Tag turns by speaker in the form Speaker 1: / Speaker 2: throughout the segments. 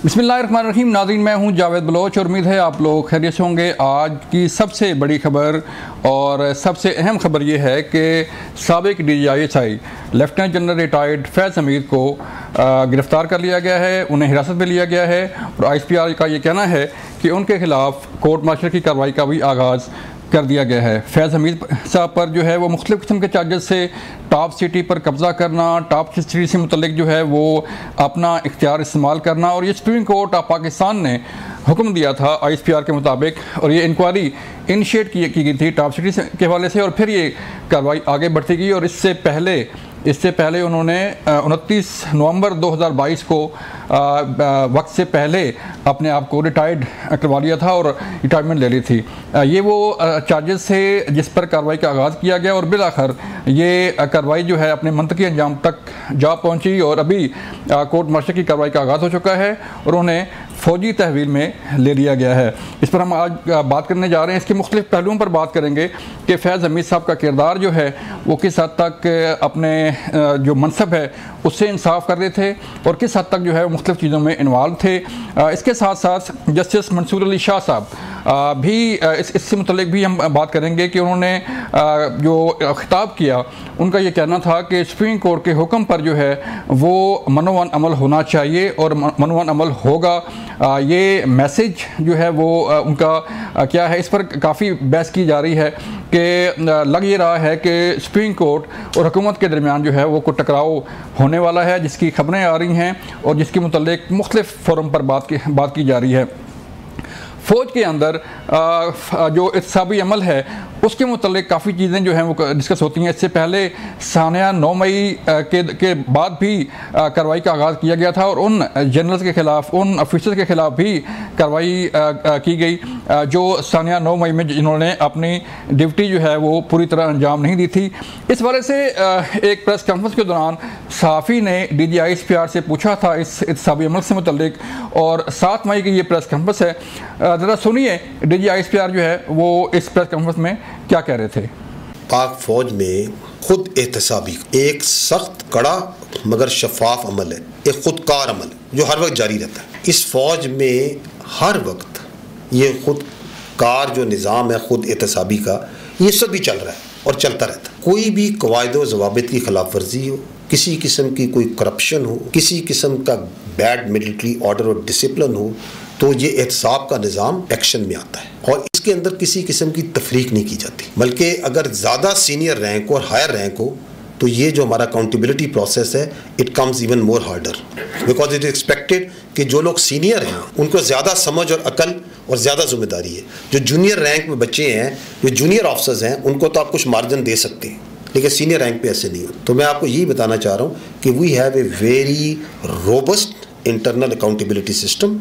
Speaker 1: बिस्मिल्लाहिर्रहमानिर्रहीम। नाज़रीन, मैं हूं जावेद बलोच और उम्मीद है आप लोग खैरियत से होंगे। आज की सबसे बड़ी खबर और सबसे अहम खबर यह है कि साबिक DGISI लेफ्टिनेंट जनरल रिटायर्ड फैज़ हमीद को गिरफ़्तार कर लिया गया है, उन्हें हिरासत में लिया गया है और ISPR का ये कहना है कि उनके खिलाफ कोर्ट मार्शल की कार्रवाई का भी आगाज़ कर दिया गया है। फैज़ हमीद साहब पर जो है वो मुख्तलिफ़ किस्म के चार्जेस से टॉप सिटी पर कब्ज़ा करना, टॉप सिटी से मुतल्लिक जो है वो अपना इख्तियार इस्तेमाल करना, और ये सुप्रीम कोर्ट ऑफ पाकिस्तान ने हुक्म दिया था ISPR के मुताबिक, और ये इंक्वायरी इनिशिएट की गई थी टॉप सिटी के हवाले से, और फिर ये कार्रवाई आगे बढ़ती गई। और इससे पहले उन्होंने 29 नवंबर 2022 को वक्त से पहले अपने आप को रिटायर्ड करवा लिया था और रिटायरमेंट ले ली थी। ये वो चार्जेस थे जिस पर कार्रवाई का आगाज़ किया गया और बिलाखिर ये कार्रवाई जो है अपने मंतकी अंजाम तक जा पहुंची और अभी कोर्ट मार्शल की कार्रवाई का आगाज़ हो चुका है और उन्हें फ़ौजी तहवील में ले लिया गया है। इस पर हम आज बात करने जा रहे हैं। इसके मुख्तलिफ़ पहलुओं पर बात करेंगे कि फैज़ हमीद साहब का किरदार जो है वो किस हद तक अपने जो मनसब है उससे इंसाफ कर रहे थे और किस हद तक जो है वो मुख्तलिफ़ चीज़ों में इन्वॉल्व थे। इसके साथ साथ जस्टिस मंसूर अली शाह साहब भी इससे मुतल्लिक भी हम बात करेंगे कि उन्होंने जो खिताब किया, उनका ये कहना था कि सुप्रीम कोर्ट के हुक्म पर जो है वो मनोवन अमल होना चाहिए और मनोवन अमल होगा। ये मैसेज जो है वो उनका क्या है, इस पर काफ़ी बहस की जा रही है कि लग ये रहा है कि सुप्रीम कोर्ट और हुकूमत के दरमियान जो है वो कोई टकराव होने वाला है, जिसकी खबरें आ रही हैं और जिसके मुतल्लिक मुख्तलिफ़ फोरम पर बात की जा रही है। फ़ौज के अंदर जो इत्साबी अमल है उसके मुतल्लिक काफ़ी चीज़ें जो हैं वो डिस्कस होती हैं। इससे पहले सानिया 9 मई के बाद भी कार्रवाई का आगाज़ किया गया था और उन जनरल्स के ख़िलाफ़, उन ऑफिसर्स के ख़िलाफ़ भी कार्रवाई की गई जो सानिया 9 मई में जिन्होंने अपनी ड्यूटी जो है वो पूरी तरह अंजाम नहीं दी थी। इस वजह से एक प्रेस कॉन्फ्रेंस के दौरान सहाफ़ी ने DGISPR से पूछा था इस इत्साबी अमल से मुतल्लिक, और 7 मई की ये प्रेस कॉन्फ्रेंस है। ज़रा सुनिए DGISPR जो है वो इस प्रेस कॉन्फ्रेंस में क्या कह रहे थे।
Speaker 2: पाक फौज में खुद एहतसाबी एक सख्त कड़ा मगर शफाफ अमल है, एक खुदकार अमल जो हर वक्त जारी रहता है। इस फौज में हर वक्त ये खुदकार जो निज़ाम है खुद एहतसाबी का, ये सब भी चल रहा है और चलता रहता है। कोई भी कवायद व ज़वाबित की खिलाफ वर्जी हो, किसी किस्म की कोई करप्शन हो, किसी किस्म का बैड मिलिट्री ऑर्डर और डिसिप्लिन हो, तो ये एहतसाब का निज़ाम एक्शन में आता है और इसके अंदर किसी किस्म की तफरीक नहीं की जाती। बल्कि अगर ज़्यादा सीनियर रैंक और हायर रैंक हो तो ये जो हमारा अकाउंटेबिलिटी प्रोसेस है it comes even more harder, because it is expected कि जो लोग सीनियर हैं उनको ज़्यादा समझ और अकल और ज़्यादा जिम्मेदारी है। जो जूनियर रैंक में बच्चे हैं, जो जूनियर ऑफिसर्स हैं, उनको तो आप कुछ मार्जिन दे सकते हैं, लेकिन सीनियर रैंक पे ऐसे नहीं हो। तो मैं आपको यही बताना चाह रहा हूँ कि we have a very robust internal accountability system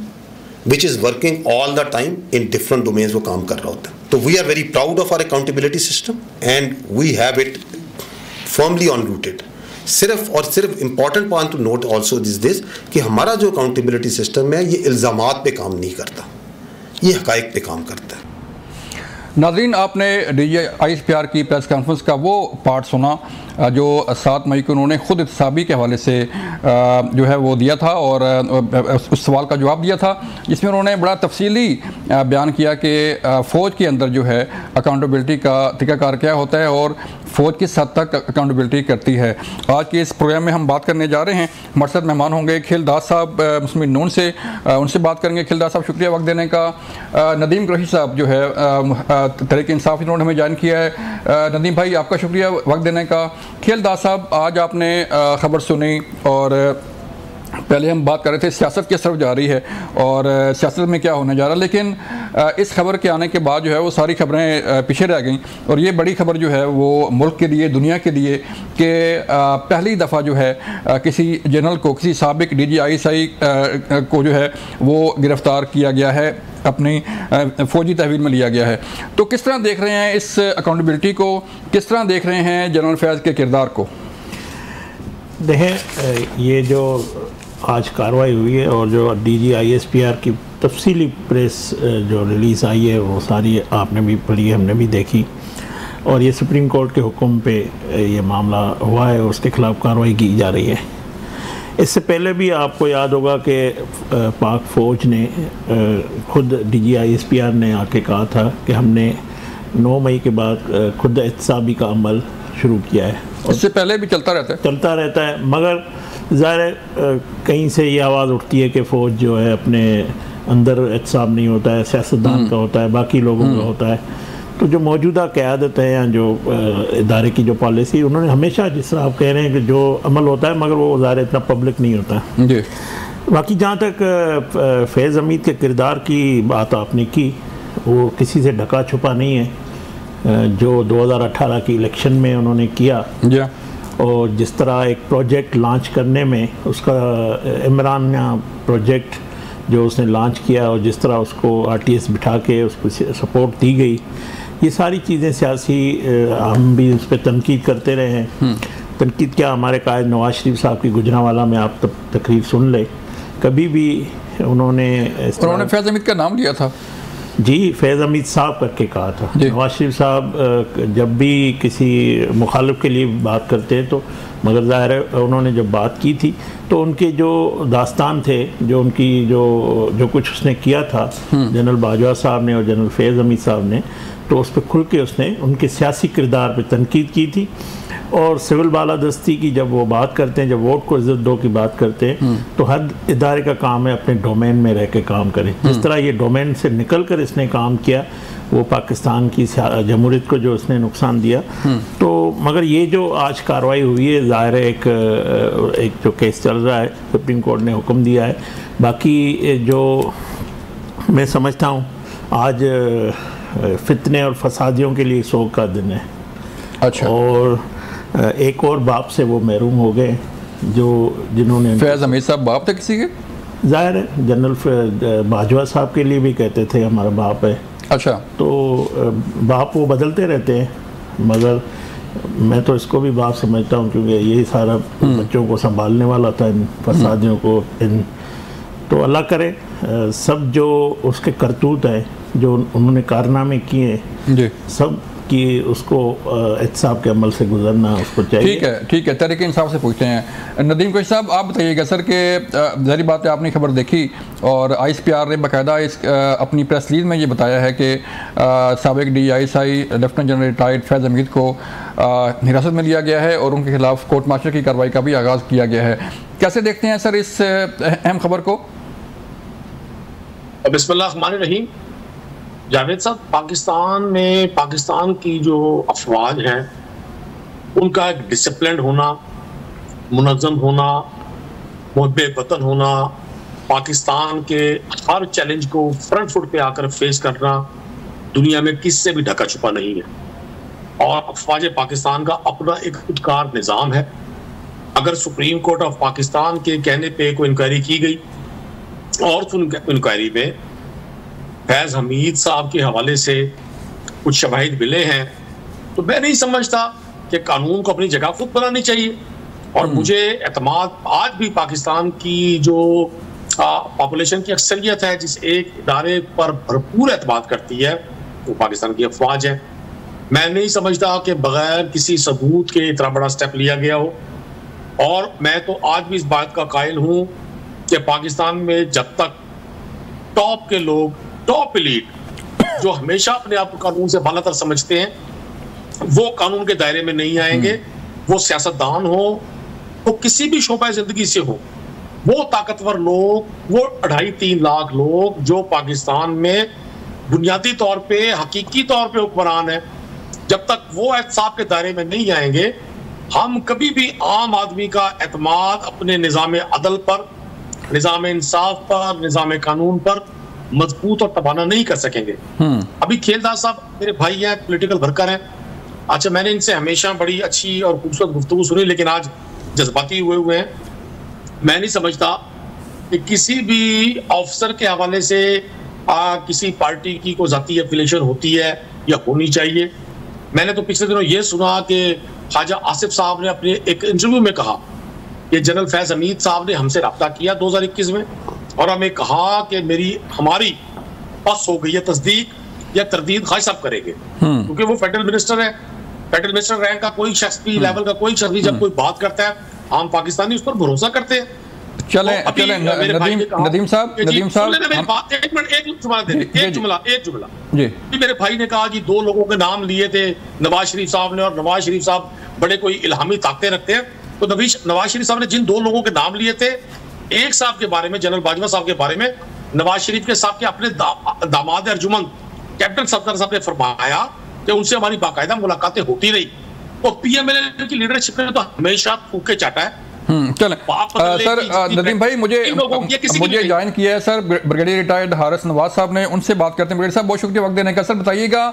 Speaker 2: which is working all the time in different domains वो काम कर रहा होता है। तो we are very proud of our accountability system and we have it firmly on rooted। सिर्फ और सिर्फ important point to note also is this कि हमारा जो accountability system है ये इल्ज़ामात पे काम नहीं करता, ये हक़ाइक़ पे काम करता है।
Speaker 1: नाज़रीन, आपने DGISPR की प्रेस कॉन्फ्रेंस का वो पार्ट सुना जो 7 मई को उन्होंने ख़ुद इत्साबी के हवाले से जो है वो दिया था और उस सवाल का जवाब दिया था, जिसमें उन्होंने बड़ा तफसीली बयान किया कि फ़ौज के अंदर जो है अकाउंटेबिलिटी का तरीक़ाकार क्या होता है और फ़ौज किस हद तक अकाउंटेबिलिटी करती है। आज के इस प्रोग्राम में हम बात करने जा रहे हैं। हमारे साथ मेहमान होंगे खिलदास साहब मुस्लिम नून से, उनसे बात करेंगे। खिलदास साहब, शुक्रिया वक्त देने का। नदीम कुरैशी साहब जो है तहरीक इंसाफ इन्होंने हमें ज्वाइन किया है। नदीम भाई, आपका शुक्रिया वक्त देने का। खिलदास साहब, आज आपने खबर सुनी और पहले हम बात कर रहे थे सियासत किस तरफ जा रही है और सियासत में क्या होने जा रहा है, लेकिन इस खबर के आने के बाद जो है वो सारी खबरें पीछे रह गईं और ये बड़ी खबर जो है वो मुल्क के लिए, दुनिया के लिए कि पहली दफ़ा जो है किसी जनरल को, किसी साबिक DGISI को जो है वो गिरफ़्तार किया गया है, अपनी फ़ौजी तहवील में लिया गया है। तो किस तरह देख रहे हैं इस अकाउंटेबिलिटी को, किस तरह देख रहे हैं जनरल फैज़ के किरदार को?
Speaker 3: देखें, ये जो आज कार्रवाई हुई है और जो DGISPR की तफसीली प्रेस जो रिलीज़ आई है वो सारी आपने भी पढ़ी, हमने भी देखी, और ये सुप्रीम कोर्ट के हुक्म पे ये मामला हुआ है और उसके ख़िलाफ़ कार्रवाई की जा रही है। इससे पहले भी आपको याद होगा कि पाक फ़ौज ने खुद DGISPR ने आके कहा था कि हमने 9 मई के बाद खुद एहतसाबी का अमल शुरू किया है।
Speaker 1: इससे पहले भी चलता रहता है, मगर ज़ाहिर कहीं से ये आवाज़ उठती है कि फ़ौज जो है अपने अंदर एहतसाब नहीं होता है, सियासतदान का होता है, बाकी लोगों का होता है। तो जो मौजूदा क़यादत है या जो इदारे की जो पॉलिसी, उन्होंने हमेशा, जिस तरह आप कह रहे हैं कि जो अमल होता है मगर वो ज़ाहिर इतना पब्लिक नहीं होता जी।
Speaker 3: बाकी जहाँ तक फैज़ हमीद के किरदार की बात आपने की, वो किसी से ढका छुपा नहीं है। जो 2018 की इलेक्शन में उन्होंने किया
Speaker 1: जी,
Speaker 3: और जिस तरह एक प्रोजेक्ट लॉन्च करने में उसका इमरान प्रोजेक्ट जो उसने लॉन्च किया और जिस तरह उसको RTS बिठा के उसको सपोर्ट दी गई, ये सारी चीज़ें सियासी, हम भी उस पर तनकीद करते रहे हैं। तनकीद क्या, हमारे कायद नवाज शरीफ साहब की गुजरांवाला में आप तकरीर सुन ले, कभी भी उन्होंने
Speaker 1: फैज़ हमीद का नाम लिया था
Speaker 3: जी, फैज़ हमीद साहब करके कहा था। नवाज शरीफ साहब जब भी किसी मुखालिफ के लिए बात करते हैं तो, मगर ज़ाहिर है उन्होंने जब बात की थी तो उनके जो दास्तान थे, जो उनकी जो कुछ उसने किया था जनरल बाजवा साहब ने और जनरल फैज़ हमीद साहब ने, तो उस पर खुल के उसने उनके सियासी किरदार पर तनकीद की थी। और सिविल बालादस्ती की जब वो बात करते हैं, जब वोट को इज्जत दो की बात करते हैं, तो हर इदारे का काम है अपने डोमेन में रह के काम करें। जिस तरह ये डोमेन से निकल कर इसने काम किया, वो पाकिस्तान की जमहूरियत को जो इसने नुकसान दिया। तो मगर ये जो आज कार्रवाई हुई है, ज़ाहिर है एक जो केस चल रहा है, सुप्रीम कोर्ट ने हुक्म दिया है। बाकी जो मैं समझता हूँ आज फितने और फसादियों के लिए शोक का दिन है।
Speaker 1: अच्छा।
Speaker 3: और एक और बाप से वो महरूम हो गए जिन्होंने,
Speaker 1: फैज़ हमीद साहब बाप थे किसी के?
Speaker 3: ज़ाहिर है जनरल बाजवा साहब के लिए भी कहते थे हमारा बाप है।
Speaker 1: अच्छा।
Speaker 3: तो बाप वो बदलते रहते हैं, मगर मैं तो इसको भी बाप समझता हूँ, क्योंकि यही सारा बच्चों को संभालने वाला था, इन फसादियों को। तो अल्लाह करे सब जो उसके करतूत है, जो उन्होंने कारनामे किए जी, सब कि उसको एहतसाब के अमल से गुजरना उसको चाहिए।
Speaker 1: ठीक है, तहरीक इंसाफ से पूछते हैं। नदीम कुरैशी साहब, आप बताइएगा सर कि ज़ाहिर बात है आपने खबर देखी और ISPR ने बाकायदा अपनी प्रेस रिलीज में ये बताया है कि साबिक DISI लेफ्टिनेंट जनरल रिटायर्ड फैज़ हमीद को हिरासत में लिया गया है और उनके खिलाफ कोर्ट मार्शल की कार्रवाई का भी आगाज़ किया गया है। कैसे देखते हैं सर इस अहम खबर को?
Speaker 4: बिस्मिल्लाहिर्रहमानिर्रहीम। जावेद साहब, पाकिस्तान की जो अफवाज हैं उनका एक डिसिप्लिन होना, मुनज़्ज़म होना, मुहब्बे वतन होना, पाकिस्तान के हर चैलेंज को फ्रंट फुट पे आकर फेस करना दुनिया में किससे भी ढका छुपा नहीं है। और अफवाज पाकिस्तान का अपना एक खुदकार निज़ाम है। अगर सुप्रीम कोर्ट ऑफ पाकिस्तान के कहने पे कोई इंक्वायरी की गई और उस इंक्वायरी में फैज़ हमीद साहब के हवाले से कुछ शवाहिद मिले हैं, तो मैं नहीं समझता कि कानून को अपनी जगह खुद बनानी चाहिए। और मुझे एतमाद आज भी पाकिस्तान की जो पॉपुलेशन की अक्सरियत है, जिस एक इदारे पर भरपूर एतमाद करती है, वो पाकिस्तान की अफवाज है। मैं नहीं समझता कि बगैर किसी सबूत के इतना बड़ा स्टेप लिया गया हो। और मैं तो आज भी इस बात का कायल हूँ कि पाकिस्तान में जब तक टॉप के लोग, टॉप एलीट जो हमेशा अपने आप को कानून से बालातर समझते हैं, वो कानून के दायरे में नहीं आएंगे। वो सियासतदान हो, वो किसी भी शोबा जिंदगी से हो, वो ताकतवर लोग, वो 2.5-3 लाख लोग जो पाकिस्तान में बुनियादी तौर पे, हकीकी तौर पे हुक्मरान है, जब तक वो एहतसाब के दायरे में नहीं आएंगे, हम कभी भी आम आदमी का एतमाद अपने निज़ाम अदल पर, निज़ाम इंसाफ पर, निज़ाम कानून पर मजबूत और तबाना नहीं कर सकेंगे। अभी खेलदार साहब मेरे भाई हैं, पॉलिटिकल वर्कर हैं। अच्छा, मैंने इनसे हमेशा बड़ी अच्छी और खूबसूरत गुफ्तगू सुनी, लेकिन आज जज्बाती हुए हैं। मैं नहीं समझता कि किसी भी ऑफिसर के हवाले से किसी पार्टी की कोई जाती एफिलिएशन होती है या होनी चाहिए। मैंने तो पिछले दिनों ये सुना कि ख्वाजा आसिफ साहब ने अपने एक इंटरव्यू में कहा कि जनरल फैज़ हमीद साहब ने हमसे रब्ता किया 2021 में और हमें कहा कि हमारी बस हो गई है, तस्दीक या तरदीद खाई साहब करेंगे, क्योंकि वो फेडरल मिनिस्टर है। फेडरल मिनिस्टर रैंक का कोई शख्स भी, लेवल का कोई शख्स भी जब कोई बात करता है, आम पाकिस्तानी उस पर भरोसा करते हैं।
Speaker 1: चलें नदीम साहब
Speaker 4: एक जुमला जी, मेरे भाई ने कहा जी 2 लोगों के नाम लिए थे नवाज शरीफ साहब ने, और नवाज शरीफ साहब बड़े कोई इल्हामी ताकतें रखते हैं। तो नवाज शरीफ साहब ने जिन 2 लोगों के नाम लिए थे, एक साहब के बारे में, जनरल बाजवा साहब के बारे में, नवाज शरीफ के साहब के अपने दामाद अर्जुमंद कैप्टन सफदर साहब ने फरमाया कि उनसे हमारी बाकायदा मुलाकातें होती रही, और पीएमएल की लीडरशिप ने तो हमेशा फूके चाटा है।
Speaker 1: चलें सर, नदीम भाई मुझे ज्वाइन किया है sir brigadier retired Haris Nawaz साहब ने, उनसे बात करते हैं। ब्रिगेडियर साहब बहुत शुक्रिया वक्त देने का। सर बताइएगा,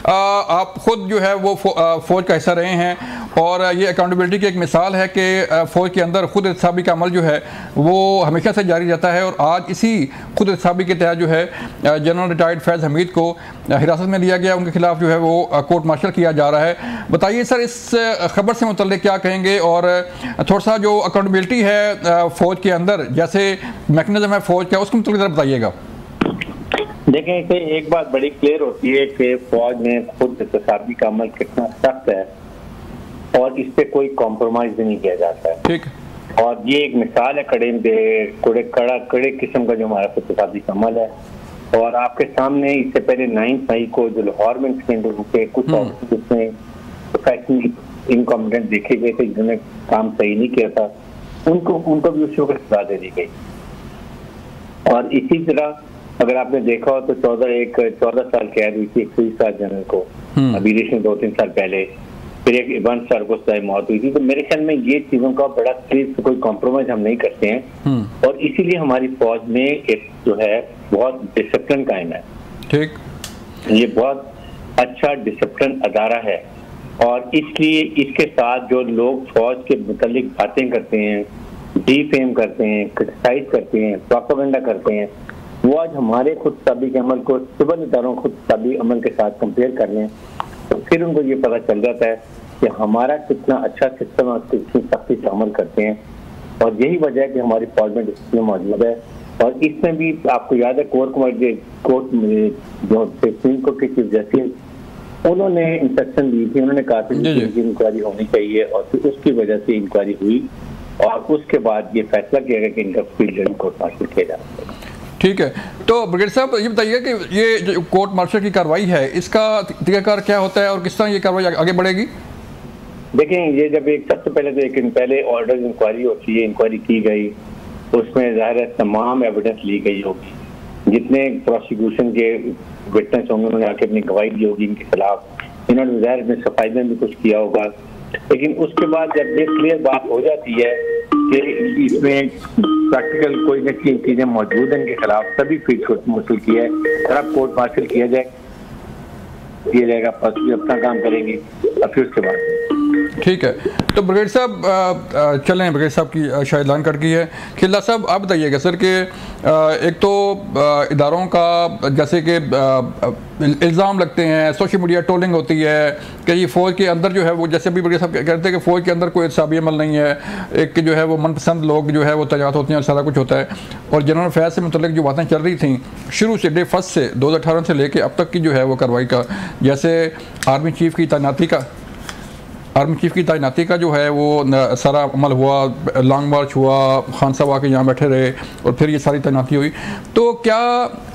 Speaker 1: आप खुद जो है वो फौज का हिस्सा रहे हैं, और ये अकाउंटेबिलिटी की एक मिसाल है कि फ़ौज के अंदर खुद एहतसाबी का अमल जो है वो हमेशा से जारी रहता है, और आज इसी खुद एहतसाबी के तहत जो है जनरल रिटायर्ड फैज़ हमीद को हिरासत में लिया गया, उनके खिलाफ जो है वो कोर्ट मार्शल किया जा रहा है। बताइए सर, इस खबर से मुतल्लिक़ क्या कहेंगे, और थोड़ा सा जो अकाउंटेबिलिटी है फ़ौज के अंदर, जैसे मैकेनिज्म है फ़ौज का, उसको मुतल्लिक़ बताइएगा।
Speaker 5: देखें कि एक बात बड़ी क्लियर होती है कि फौज में खुद एहतसाबी का अमल कितना सख्त है, और इस पे कोई कॉम्प्रोमाइज भी नहीं किया जाता है। ठीक, और ये एक मिसाल है कड़े किस्म का जो हमारा एहतसाबी का अमल है। और आपके सामने इससे पहले 9 मई को जो लाहौर में इंसिडेंट के कुछ जिसमें प्रोफेशनली इनकॉम्पिटेंट देखे गए थे, जिन्होंने काम सही नहीं किया था, उनको भी उस वक्त सजा दे दी गई। और इसी तरह अगर आपने देखा हो तो 14 साल कैद हुई थी 120 साल जनरल को, अभी रिसेंट 2-3 साल पहले, फिर एक 1 साल को सजा मौत हुई थी। तो मेरे ख्याल में ये चीजों का बड़ा क्लियर कोई कॉम्प्रोमाइज हम नहीं करते हैं, और इसीलिए हमारी फौज में एक जो है बहुत डिसिप्लिन कायम है। ठीक, ये बहुत अच्छा डिसिप्लिन अदारा है, और इसलिए इसके साथ जो लोग फौज के मुतालिक बातें करते हैं, डिफेम करते हैं, क्रिटिसाइज करते हैं, प्रोपेगेंडा करते हैं, वो आज हमारे खुद साबी के अमल को सिविल इदारों खुद साबी अमल के साथ कंपेयर कर लें, तो फिर उनको ये पता चल जाता है कि हमारा कितना अच्छा सिस्टम है, कितनी सख्ती से अमल करते हैं। और यही वजह है कि हमारी फौज में डिसिप्लिन मौजूद है। और इसमें भी आपको याद है कोर्ट जो सुप्रीम कोर्ट के चीफ जस्टिस, उन्होंने इंस्ट्रक्शन दी थी, उन्होंने कहा था कि इंक्वायरी होनी चाहिए, और फिर उसकी वजह से इंक्वायरी हुई, और उसके बाद ये फैसला किया गया कि इनका फील्ड कोर्ट मार्शल किया जाए।
Speaker 1: ठीक है, तो ब्रिगेडियर साहब ये बताइए कि ये जो कोर्ट मार्शल की कार्रवाई है, इसका तरीकाकार क्या होता है, और किस तरह ये कार्रवाई आगे बढ़ेगी?
Speaker 5: देखें, ये जब सबसे पहले ऑर्डर इंक्वायरी होती है, इंक्वायरी की गई, उसमें ज़ाहिर है तमाम एविडेंस ली गई होगी, जितने प्रोसिक्यूशन के विटनेस होंगे उन्होंने आके अपनी गवाही दी होगी इनके खिलाफ, इन्होंने ज़ाहिर में सफाई में भी कुछ किया होगा। लेकिन उसके बाद जब ये क्लियर बात हो जाती है कि इसमें प्रैक्टिकल कोई न कोई चीजें मौजूद हैं इनके खिलाफ, तभी फिर कोर्ट मार्शल किया है, अगर कोर्ट मार्शल किया जाएगा, अपना काम करेंगे, और फिर उसके बाद।
Speaker 1: ठीक है, तो ब्रिगेडियर साहब चलें, ब्रिगेडियर साहब की शायद लाइन कट गई है। खिल्ला साहब आप बताइएगा सर कि एक तो इदारों का जैसे कि इल्ज़ाम लगते हैं, सोशल मीडिया ट्रोलिंग होती है कि ये फ़ौज के अंदर जो है वो, जैसे भी ब्रिगेडियर साहब कहते हैं कि फ़ौज के अंदर कोई एहतसाबी अमल नहीं है, एक जो है वो मनपसंद लोग जो है वो तैनात होते हैं और सारा कुछ होता है। और जनरल फैज़ से मुतल्लिक़ जो बातें चल रही थी शुरू से डे फर्स्ट से 2018 से लेके अब तक की जो है वो कार्रवाई का, जैसे आर्मी चीफ़ की तैनाती का जो है वो सारा अमल हुआ, लॉन्ग मार्च हुआ, खान साहब आके यहाँ बैठे रहे, और फिर ये सारी तैनाती हुई। तो क्या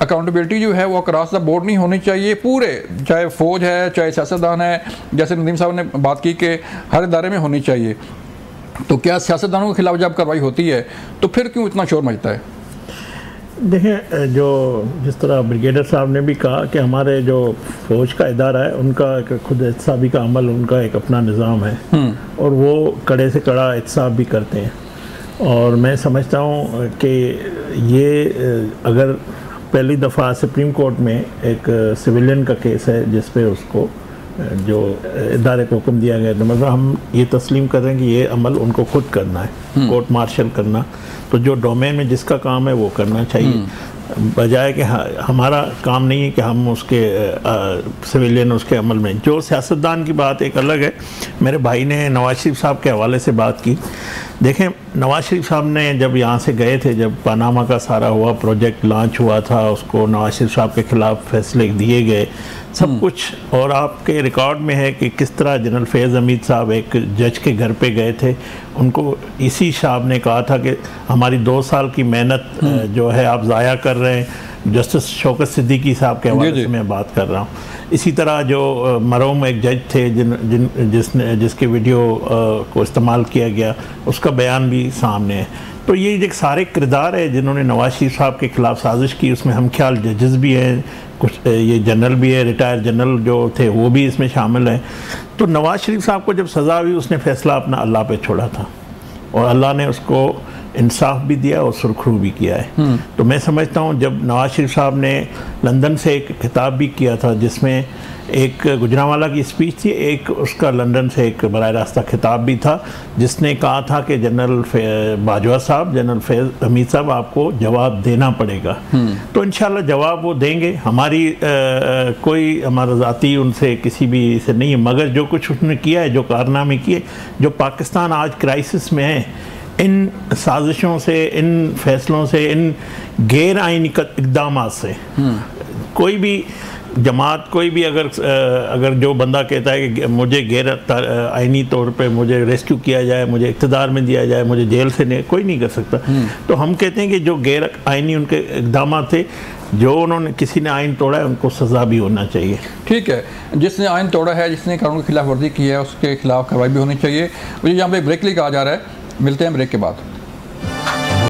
Speaker 1: अकाउंटेबिलिटी जो है वो अक्रॉस द बोर्ड नहीं होनी चाहिए पूरे, चाहे फ़ौज है चाहे सियासतदान है, जैसे नदीम साहब ने बात की कि हर इदारे में होनी चाहिए, तो क्या सियासतदानों के खिलाफ जब कार्रवाई होती है तो फिर क्यों इतना शोर मचता है?
Speaker 3: देखें, जो जिस तरह ब्रिगेडियर साहब ने भी कहा कि हमारे जो फ़ौज का इदारा है उनका एक खुद एहतसाबी का अमल, उनका एक अपना निज़ाम है, और वो कड़े से कड़ा एहतसाब भी करते हैं। और मैं समझता हूँ कि ये अगर पहली दफ़ा सुप्रीम कोर्ट में एक सिविलियन का केस है जिस पे उसको जो इदारे को हुक्म दिया गया, तो मतलब हम ये तस्लीम कर रहे हैं कि ये अमल उनको खुद करना है, कोर्ट मार्शल करना, तो जो डोमेन में जिसका काम है वो करना चाहिए। बजाय कि हमारा काम नहीं है कि हम उसके सिविलियन उसके अमल में, जो सियासतदान की बात एक अलग है। मेरे भाई ने नवाज शरीफ साहब के हवाले से बात की। देखें, नवाज शरीफ साहब ने जब यहाँ से गए थे, जब पनामा का सारा हुआ प्रोजेक्ट लॉन्च हुआ था, उसको नवाज शरीफ साहब के ख़िलाफ़ फैसले दिए गए सब कुछ, और आपके रिकॉर्ड में है कि किस तरह जनरल फैज़ हमीद साहब एक जज के घर पे गए थे। उनको इसी साहब ने कहा था कि हमारी 2 साल की मेहनत जो है आप ज़ाया कर रहे हैं। जस्टिस शौकत सिद्दीकी साहब के हवाले से मैं बात कर रहा हूँ। इसी तरह जो मरहूम एक जज थे जिसके वीडियो को इस्तेमाल किया गया, उसका बयान भी सामने है। तो ये एक सारे किरदार है जिन्होंने नवाज शरीफ साहब के ख़िलाफ़ साजिश की। उसमें हम ख्याल जजेस भी हैं, कुछ ये जनरल भी है, रिटायर जनरल जो थे वो भी इसमें शामिल हैं। तो नवाज शरीफ साहब को जब सज़ा हुई, उसने फ़ैसला अपना अल्लाह पे छोड़ा था और अल्लाह ने उसको इंसाफ भी दिया और सुरखरू भी किया है। तो मैं समझता हूँ जब नवाज शरीफ साहब ने लंदन से एक खिताब भी किया था जिसमें एक गुजरांवाला की स्पीच थी, एक उसका लंदन से एक बराह रास्ता खिताब भी था जिसने कहा था कि जनरल बाजवा साहब, जनरल फैज़ हमीद साहब, आपको जवाब देना पड़ेगा। तो इंशाल्लाह जवाब वो देंगे। हमारी कोई हमारा ज़ाती उनसे किसी भी से नहीं है, मगर जो कुछ उसने किया है, जो कारनामे किए, जो पाकिस्तान आज क्राइसिस में है, इन साजिशों से, इन फैसलों से, इन गैर आइनी इक़दामात से कोई भी जमात, कोई भी अगर जो बंदा कहता है कि मुझे गैर आइनी तौर पे मुझे रेस्क्यू किया जाए, मुझे इक़्तिदार में दिया जाए, मुझे जेल से नहीं, कोई नहीं कर सकता। तो हम कहते हैं कि जो गैर आइनी उनके इक़दाम थे, जो उन्होंने किसी ने आइन तोड़ा है, उनको सज़ा भी होना चाहिए।
Speaker 1: ठीक है, जिसने आइन तोड़ा है, जिसने कानून की खिलाफ वर्जी की है, उसके खिलाफ कार्रवाई भी होनी चाहिए। मुझे यहाँ पे ब्रेक लिए कहा जा रहा है, मिलते हैं ब्रेक के बाद।